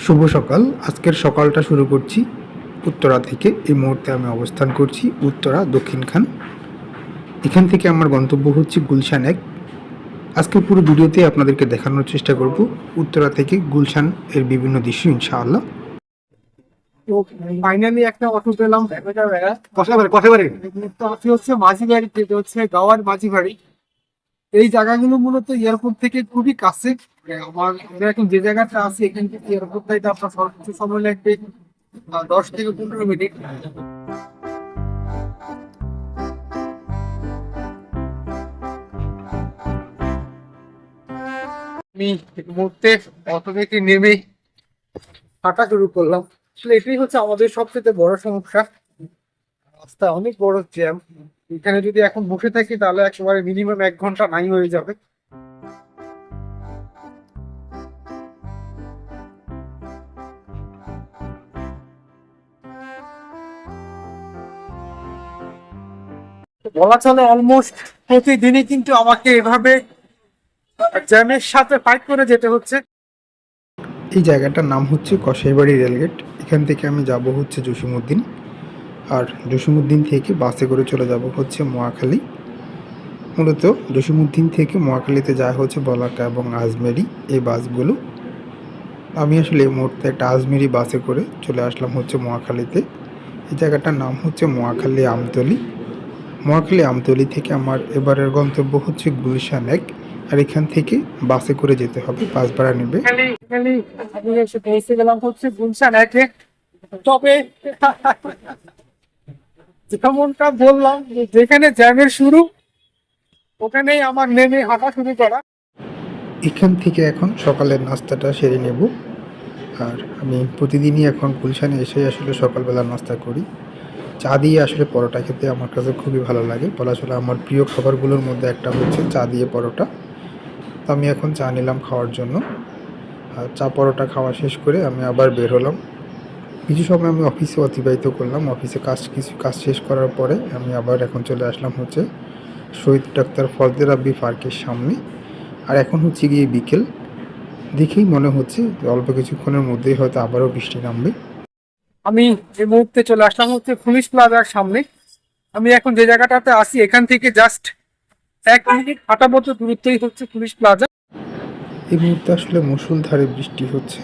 শুভ সকাল। আজকের সকালটা শুরু করছি উত্তরা থেকে। এই মুহূর্তে আমি অবস্থান করছি উত্তরা দক্ষিণখান। এখান থেকে আমার গন্তব্য হচ্ছে গুলশান 1। আজকের পুরো ভিডিওতে আপনাদেরকে দেখানোর চেষ্টা করব উত্তরা থেকে গুলশান এর বিভিন্ন দৃশ্য ইনশাআল্লাহ। তো ফাইনালি একটা অটো পেলাম। কষাবাড়ি হচ্ছে মাঝি বাড়ি, যেটা হচ্ছে গাওয়ার মাঝি বাড়ি। এই জায়গাগুলো মূলত এয়ারপোর্ট থেকে খুবই কাছে। আমরা এখন যে জায়গাটা আছি এখান থেকে এয়ারপোর্ট যাইতে আপনার সর্বোচ্চ সময় লাগবে 10 থেকে 15 মিনিট। আমি এই মুহূর্তে অটো থেকে নেমে হাঁটা শুরু করলাম। আসলে এটাই হচ্ছে আমাদের সবচেয়ে বড় সমস্যা, রাস্তায় অনেক বড় জ্যাম। এখানে যদি এখন বসে থাকি তাহলে একেবারে মিনিমাম 1 ঘন্টা নাই হয়ে যাবে। বলা চলে অলমোস্ট প্রতিদিনই কিন্তু আমাকে এভাবে জ্যামের সাথে ফাইট করে যেতে হচ্ছে। এই জায়গাটার নাম হচ্ছে কসাইবাড়ি রেলগেট। এখান থেকে আমি যাব হচ্ছে জসিমউদ্দিন, আর জসিমউদ্দিন থেকে বাসে করে চলে যাব হচ্ছে মহাখালী। মূলত জসিমউদ্দিন থেকে মহাখালীতে যায় হচ্ছে বলাকা এবং আজমেরি এই বাসগুলো। আমি আসলে এই মুহূর্তে একটা আজমেরি বাসে করে চলে আসলাম হচ্ছে মহাখালীতে। এই জায়গাটার নাম হচ্ছে মহাখালী আমতলী। মহাখালী আমতলী থেকে আমার এবারের গন্তব্য হচ্ছে গুলশান 1। আর এখান থেকে বাসে করে যেতে হবে, বাস ভাড়া নেবে। আমি এসে পৌঁছে গেলাম হচ্ছে গুলশান 1-এ। তবে যেমনটা বললাম যে যেখানে জ্যামের শুরু ওখানেই আমার নেমে হাঁটা শুরু করা। এখান থেকে এখন সকালের নাস্তাটা সেরে নেব। আর আমি প্রতিদিনই এখন গুলশানে এসে আসলে সকালবেলা নাস্তা করি। চা দিয়ে আসলে পরোটা খেতে আমার কাছে খুবই ভালো লাগে। বলা চলে আমার প্রিয় খাবারগুলোর মধ্যে একটা হচ্ছে চা দিয়ে পরোটা। তো আমি এখন চা নিলাম খাওয়ার জন্য। আর চা পরোটা খাওয়া শেষ করে আমি আবার বের হলাম। কিছু সময় আমি অফিসে অতিবাহিত করলাম। অফিসে কিছু কাজ শেষ করার পরে আমি আবার এখন চলে আসলাম হচ্ছে শহীদ ডাক্তার ফজলে রাব্বি পার্কের সামনে। আর এখন হচ্ছে গিয়ে বিকেল। দেখেই মনে হচ্ছে অল্প কিছুক্ষণের মধ্যেই হয়তো আবারও বৃষ্টি নামবে। আমি এই মুহূর্তে চলে আসলাম হচ্ছে পুলিশ প্লাজার সামনে। আমি এখন যে জায়গাটাতে আছি এখান থেকে জাস্ট 1 মিনিট হাঁটা মতো দূরত্বই হচ্ছে পুলিশ প্লাজা। এই মুহূর্তে আসলে মুষলধারে বৃষ্টি হচ্ছে।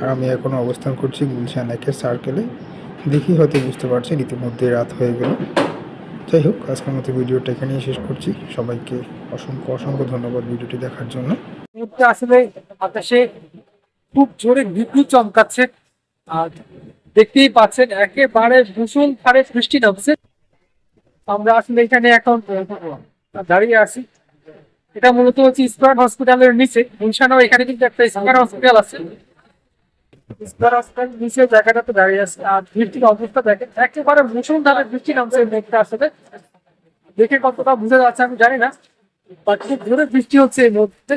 আর আমি এখন অবস্থান করছি গুলশান 1-এর সার্কেলে। দেখি হয়তো বুঝতে পারছেন ইতিমধ্যে রাত হয়ে গেল। যাই হোক, আজকের মতো ভিডিওটা এখানেই শেষ করছি। সবাইকে অসংখ্য অসংখ্য ধন্যবাদ ভিডিওটি দেখার জন্য। এই মুহূর্তে আসলে আকাশে খুব জোরে বিদ্যুৎ চমকাচ্ছে, আর দেখতেই পাচ্ছেন একেবারে মুষলধারে বৃষ্টি নামছে। আমরা আসলে এখানে এখন দাঁড়িয়ে আছি। এটা মূলত হচ্ছে স্কয়ার হসপিটালের নিচে। গুলশানেও এখানে কিন্তু একটা স্কয়ার হসপিটাল আছে। স্কয়ার হসপিটাল নিচে জায়গাটাতে দাঁড়িয়ে আছে, আর বৃষ্টির অবস্থা দেখেন একেবারে মুষলধারে বৃষ্টি নামছে। মেঘটা আসলে দেখে কতটা বুঝা যাচ্ছে আমি জানি না, বাট খুব জোরে বৃষ্টি হচ্ছে এই মুহূর্তে।